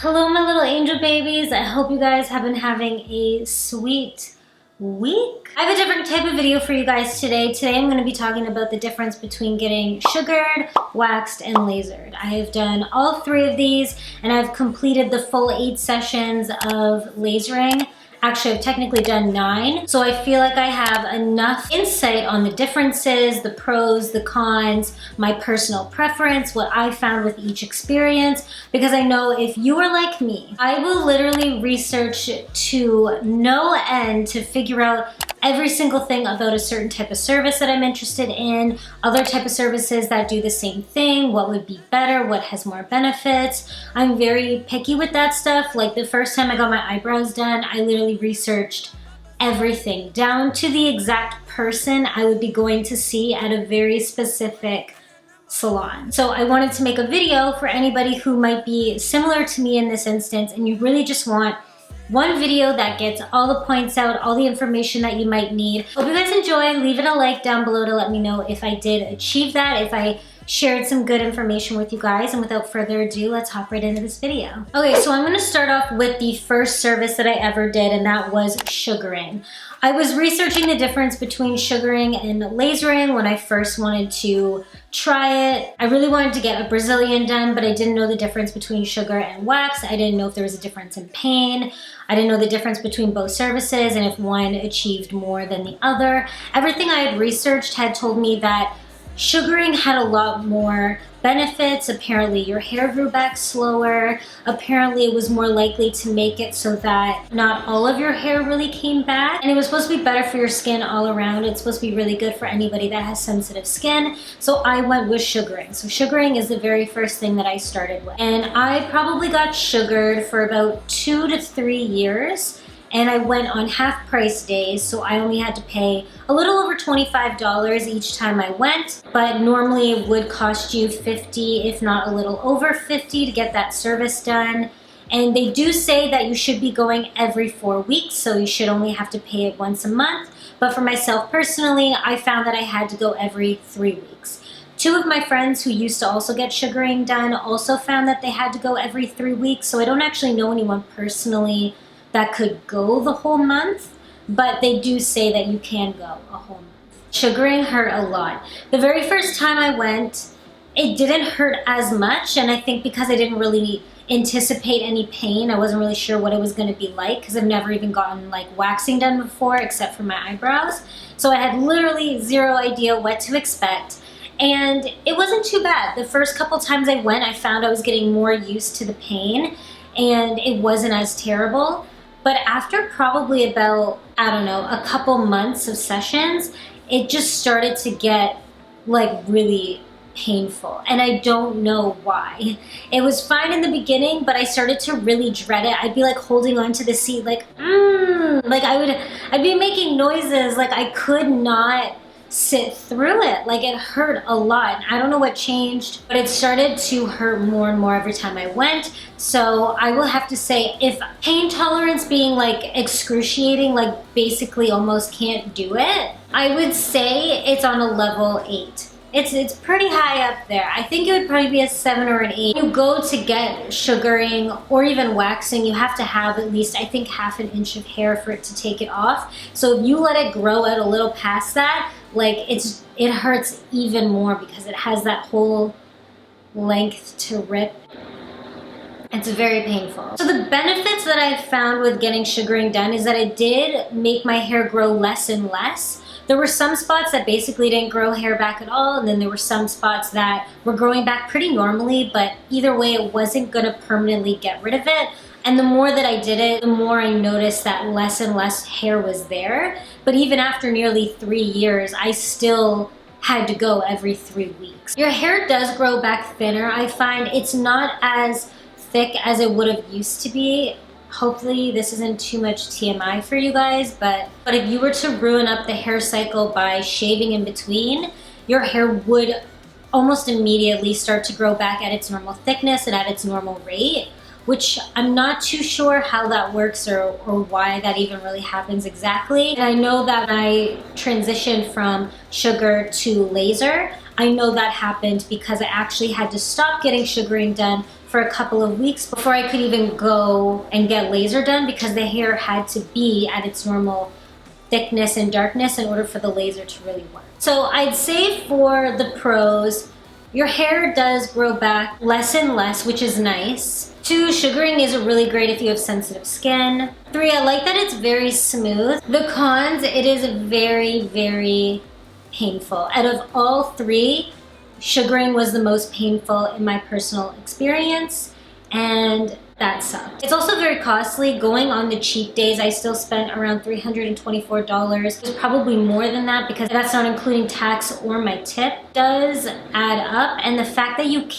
Hello, my little angel babies. I hope you guys have been having a sweet week. I have a different type of video for you guys today. Today I'm going to be talking about the difference between getting sugared, waxed, and lasered. I have done all three of these and I've completed the full 8 sessions of lasering. Actually, I've technically done 9, so I feel like I have enough insight on the differences, the pros, the cons, my personal preference, what I found with each experience, because I know if you are like me, I will literally research to no end to figure out every single thing about a certain type of service that I'm interested in, other type of services that do the same thing, what would be better, what has more benefits. I'm very picky with that stuff. Like the first time I got my eyebrows done, I literally researched everything down to the exact person I would be going to see at a very specific salon. So I wanted to make a video for anybody who might be similar to me in this instance and you really just want one video that gets all the points out, all the information that you might need. Hope you guys enjoy. Leave it a like down below to let me know if I did achieve that, if I shared some good information with you guys. And without further ado, let's hop right into this video. Okay, so I'm gonna start off with the first service that I ever did, and that was sugaring. I was researching the difference between sugaring and lasering when I first wanted to try it. I really wanted to get a Brazilian done, but I didn't know the difference between sugar and wax. I didn't know if there was a difference in pain. I didn't know the difference between both services and if one achieved more than the other. Everything I had researched had told me that sugaring had a lot more benefits. Apparently your hair grew back slower. Apparently it was more likely to make it so that not all of your hair really came back. And it was supposed to be better for your skin all around. It's supposed to be really good for anybody that has sensitive skin. So I went with sugaring. So sugaring is the very first thing that I started with. And I probably got sugared for about 2 to 3 years. And I went on half price days, so I only had to pay a little over $25 each time I went, but normally it would cost you $50, if not a little over $50 to get that service done. And they do say that you should be going every 4 weeks, so you should only have to pay it once a month. But for myself personally, I found that I had to go every 3 weeks. 2 of my friends who used to also get sugaring done also found that they had to go every 3 weeks, so I don't actually know anyone personally that could go the whole month, but they do say that you can go a whole month. Sugaring hurt a lot. The very first time I went, it didn't hurt as much, and I think because I didn't really anticipate any pain, I wasn't really sure what it was gonna be like because I've never even gotten like waxing done before except for my eyebrows. So I had literally zero idea what to expect. And it wasn't too bad. The first couple times I went, I found I was getting more used to the pain and it wasn't as terrible. But after probably about, I don't know, a couple months of sessions, it just started to get like really painful. And I don't know why. It was fine in the beginning, but I started to really dread it. I'd be like holding onto the seat like, like I'd be making noises like I could not sit through it. Like it hurt a lot. I don't know what changed, but it started to hurt more and more every time I went. So I will have to say, if pain tolerance being like excruciating, like basically almost can't do it, I would say it's on a level 8. It's pretty high up there. I think it would probably be a 7 or an 8. When you go to get sugaring or even waxing, you have to have at least, I think, ½ an inch of hair for it to take it off. So if you let it grow out a little past that, like it hurts even more because it has that whole length to rip. It's very painful. So the benefits that I've found with getting sugaring done is that it did make my hair grow less and less. There were some spots that basically didn't grow hair back at all, and then there were some spots that were growing back pretty normally, but either way it wasn't gonna permanently get rid of it. And the more that I did it, the more I noticed that less and less hair was there. But even after nearly 3 years, I still had to go every 3 weeks. Your hair does grow back thinner. I find it's not as thick as it would have used to be. Hopefully this isn't too much TMI for you guys, but if you were to ruin up the hair cycle by shaving in between, your hair would almost immediately start to grow back at its normal thickness and at its normal rate, which I'm not too sure how that works or why that even really happens exactly. And I know that when I transitioned from sugar to laser, I know that happened because I actually had to stop getting sugaring done for a couple of weeks before I could even go and get laser done, because the hair had to be at its normal thickness and darkness in order for the laser to really work. So I'd say for the pros, your hair does grow back less and less, which is nice. 2, sugaring is really great if you have sensitive skin. 3, I like that it's very smooth. The cons, it is very, very painful. Out of all 3, sugaring was the most painful in my personal experience, and that sucked. It's also very costly. Going on the cheap days, I still spent around $324. It was probably more than that because that's not including tax or my tip. It does add up, and the fact that you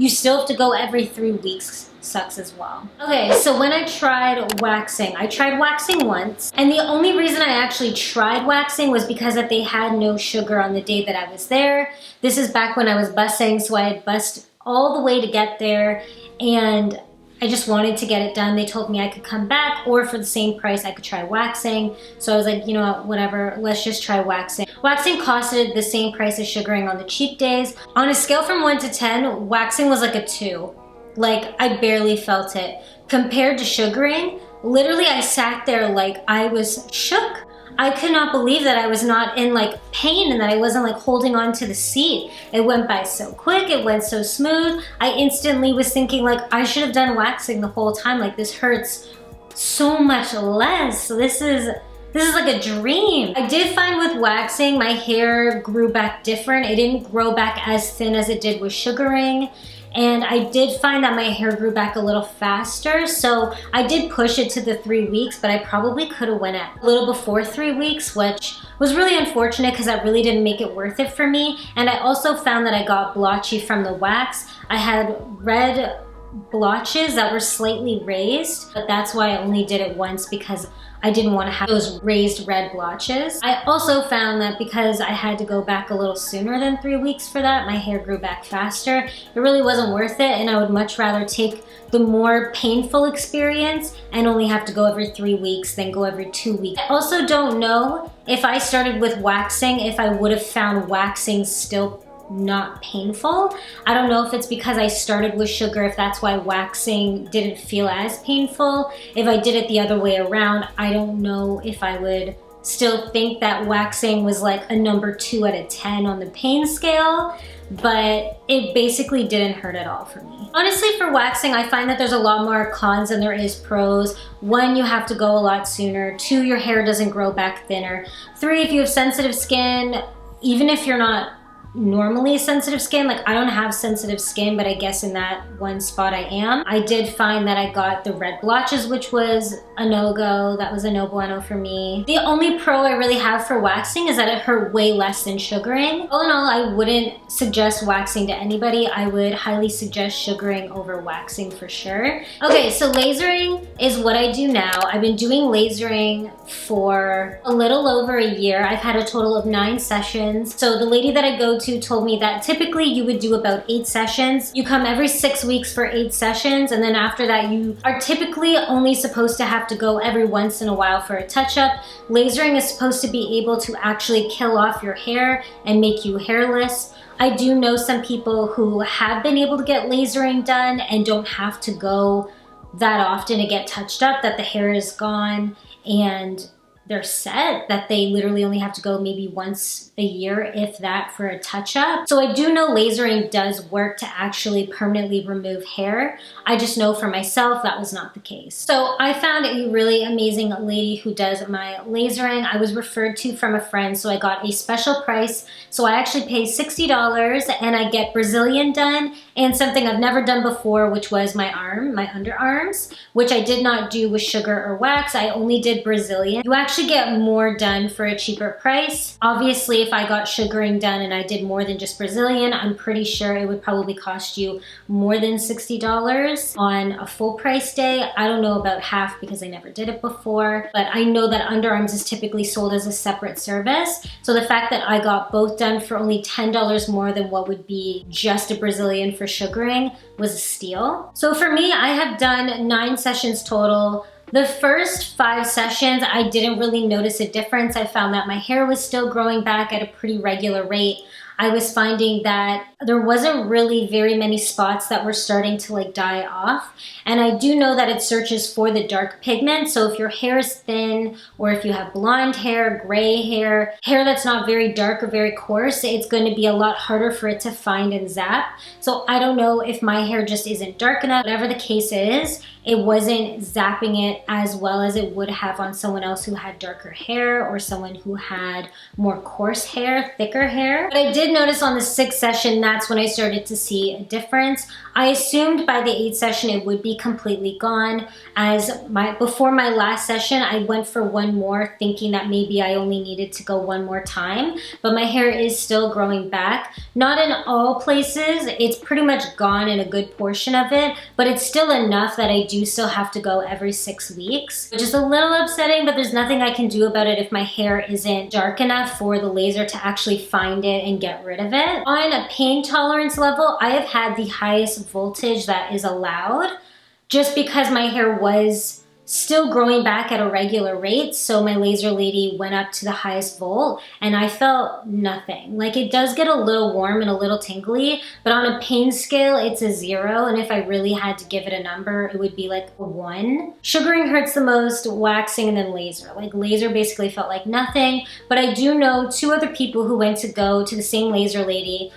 still have to go every 3 weeks sucks as well. Okay, so when I tried waxing once, and the only reason I actually tried waxing was because that they had no sugar on the day that I was there. This is back when I was busing, so I had bussed all the way to get there, and I just wanted to get it done. They told me I could come back, or for the same price I could try waxing. So I was like, you know what, whatever, let's just try waxing. Waxing costed the same price as sugaring on the cheap days. On a scale from 1 to 10, waxing was like a 2. Like, I barely felt it. Compared to sugaring, literally I sat there like I was shook. I could not believe that I was not in like pain and that I wasn't like holding on to the seat. It went by so quick, it went so smooth. I instantly was thinking like I should have done waxing the whole time. Like, this hurts so much less. This is like a dream. I did find with waxing, my hair grew back different. It didn't grow back as thin as it did with sugaring. And I did find that my hair grew back a little faster, so I did push it to the 3 weeks, but I probably could have went at a little before 3 weeks, which was really unfortunate because that really didn't make it worth it for me. And I also found that I got blotchy from the wax. I had red blotches that were slightly raised, but that's why I only did it once, because I didn't want to have those raised red blotches. I also found that because I had to go back a little sooner than 3 weeks for that, my hair grew back faster. It really wasn't worth it, and I would much rather take the more painful experience and only have to go every 3 weeks than go every 2 weeks. I also don't know if I started with waxing, if I would have found waxing still not painful. I don't know if it's because I started with sugar, if that's why waxing didn't feel as painful. If I did it the other way around, I don't know if I would still think that waxing was like a number 2 out of 10 on the pain scale, but it basically didn't hurt at all for me. Honestly, for waxing, I find that there's a lot more cons than there is pros. 1, you have to go a lot sooner. 2, your hair doesn't grow back thinner. 3, if you have sensitive skin, even if you're not normally sensitive skin, like I don't have sensitive skin, but I guess in that one spot I am. I did find that I got the red blotches, which was a no-go. That was a no bueno for me. The only pro I really have for waxing is that it hurt way less than sugaring. All in all, I wouldn't suggest waxing to anybody. I would highly suggest sugaring over waxing for sure. Okay, so lasering is what I do now. I've been doing lasering for a little over a year. I've had a total of 9 sessions. So the lady that I go to told me that typically you would do about 8 sessions. You come every 6 weeks for 8 sessions, and then after that you are typically only supposed to have to go every once in a while for a touch-up. Lasering is supposed to be able to actually kill off your hair and make you hairless. I do know some people who have been able to get lasering done and don't have to go that often to get touched up, that the hair is gone and they're set, that they literally only have to go maybe once a year, if that, for a touch-up. So I do know lasering does work to actually permanently remove hair. I just know for myself that was not the case. So I found a really amazing lady who does my lasering. I was referred to from a friend, so I got a special price. So I actually pay $60 and I get Brazilian done and something I've never done before, which was my underarms, which I did not do with sugar or wax. I only did Brazilian. You actually get more done for a cheaper price. Obviously, if I got sugaring done and I did more than just Brazilian, I'm pretty sure it would probably cost you more than $60 on a full price day. I don't know about half because I never did it before, but I know that underarms is typically sold as a separate service. So the fact that I got both done for only $10 more than what would be just a Brazilian for sugaring was a steal. So for me, I have done 9 sessions total. The first 5 sessions, I didn't really notice a difference. I found that my hair was still growing back at a pretty regular rate. I was finding that there wasn't really very many spots that were starting to like die off. And I do know that it searches for the dark pigment. So if your hair is thin, or if you have blonde hair, gray hair, hair that's not very dark or very coarse, it's going to be a lot harder for it to find and zap. So I don't know if my hair just isn't dark enough. Whatever the case is, it wasn't zapping it as well as it would have on someone else who had darker hair or someone who had more coarse hair, thicker hair. But I did notice on the 6th session, that's when I started to see a difference. I assumed by the 8th session it would be completely gone, as before my last session I went for one more thinking that maybe I only needed to go one more time, but my hair is still growing back. Not in all places, it's pretty much gone in a good portion of it, but it's still enough that I do still have to go every 6 weeks, which is a little upsetting, but there's nothing I can do about it if my hair isn't dark enough for the laser to actually find it and get rid of it. On a pain tolerance level, I have had the highest voltage that is allowed just because my hair was still growing back at a regular rate. So my laser lady went up to the highest volt and I felt nothing. Like, it does get a little warm and a little tingly, but on a pain scale, it's a 0. And if I really had to give it a number, it would be like a 1. Sugaring hurts the most, waxing, and then laser. Like, laser basically felt like nothing, but I do know 2 other people who went to go to the same laser lady.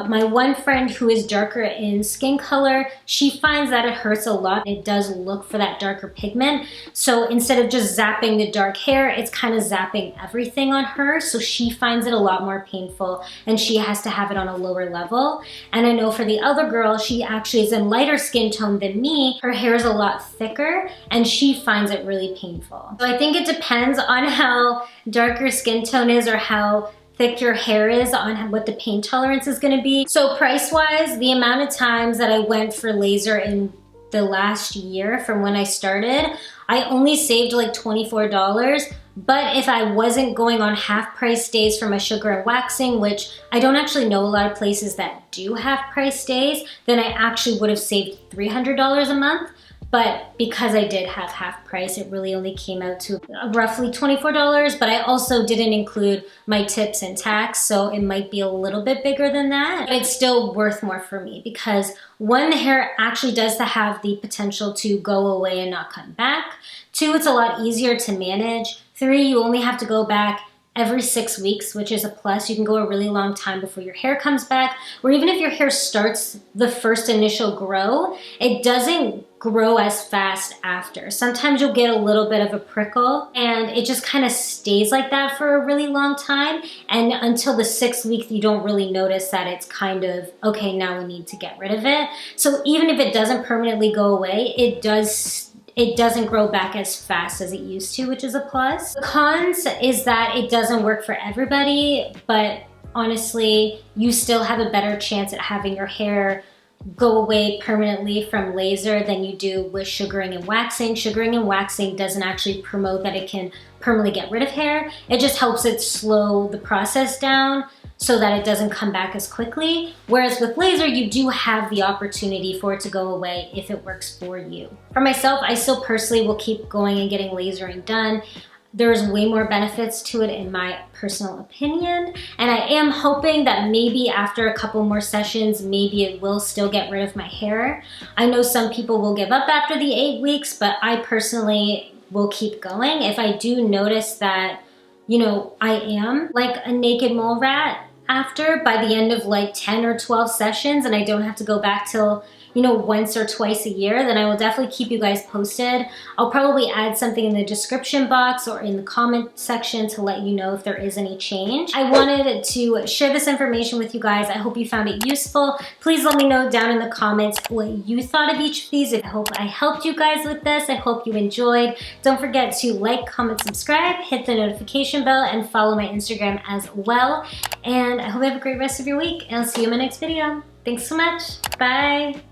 My one friend who is darker in skin color, she finds that it hurts a lot. It does look for that darker pigment. So instead of just zapping the dark hair, it's kind of zapping everything on her. So she finds it a lot more painful and she has to have it on a lower level. And I know for the other girl, she actually is in lighter skin tone than me. Her hair is a lot thicker and she finds it really painful. So I think it depends on how darker skin tone is or how thick your hair is on what the pain tolerance is going to be. So price-wise, the amount of times that I went for laser in the last year from when I started, I only saved like $24. But if I wasn't going on half price days for my sugar and waxing, which I don't actually know a lot of places that do half price days, then I actually would have saved $300 a month. But because I did have half price, it really only came out to roughly $24, but I also didn't include my tips and tax, so it might be a little bit bigger than that. But it's still worth more for me because 1, the hair actually does have the potential to go away and not come back. 2, it's a lot easier to manage. 3, you only have to go back every 6 weeks, which is a plus. You can go a really long time before your hair comes back, or even if your hair starts the first initial grow, it doesn't grow as fast after. Sometimes you'll get a little bit of a prickle and it just kind of stays like that for a really long time, and until the 6th week you don't really notice that it's kind of, okay, now we need to get rid of it. So even if it doesn't permanently go away, it doesn't grow back as fast as it used to, which is a plus. The cons is that it doesn't work for everybody, but honestly, you still have a better chance at having your hair go away permanently from laser than you do with sugaring and waxing. Sugaring and waxing doesn't actually promote that it can permanently get rid of hair. It just helps it slow the process down so that it doesn't come back as quickly. Whereas with laser, you do have the opportunity for it to go away if it works for you. For myself, I still personally will keep going and getting lasering done. There's way more benefits to it in my personal opinion, and I am hoping that maybe after a couple more sessions, maybe it will still get rid of my hair. I know some people will give up after the 8 weeks, but I personally will keep going. If I do notice that, you know, I am like a naked mole rat after, by the end of like 10 or 12 sessions, and I don't have to go back till, you know, once or twice a year, then I will definitely keep you guys posted. I'll probably add something in the description box or in the comment section to let you know if there is any change. I wanted to share this information with you guys. I hope you found it useful. Please let me know down in the comments what you thought of each of these. I hope I helped you guys with this. I hope you enjoyed. Don't forget to like, comment, subscribe, hit the notification bell, and follow my Instagram as well. And I hope you have a great rest of your week, and I'll see you in my next video. Thanks so much. Bye.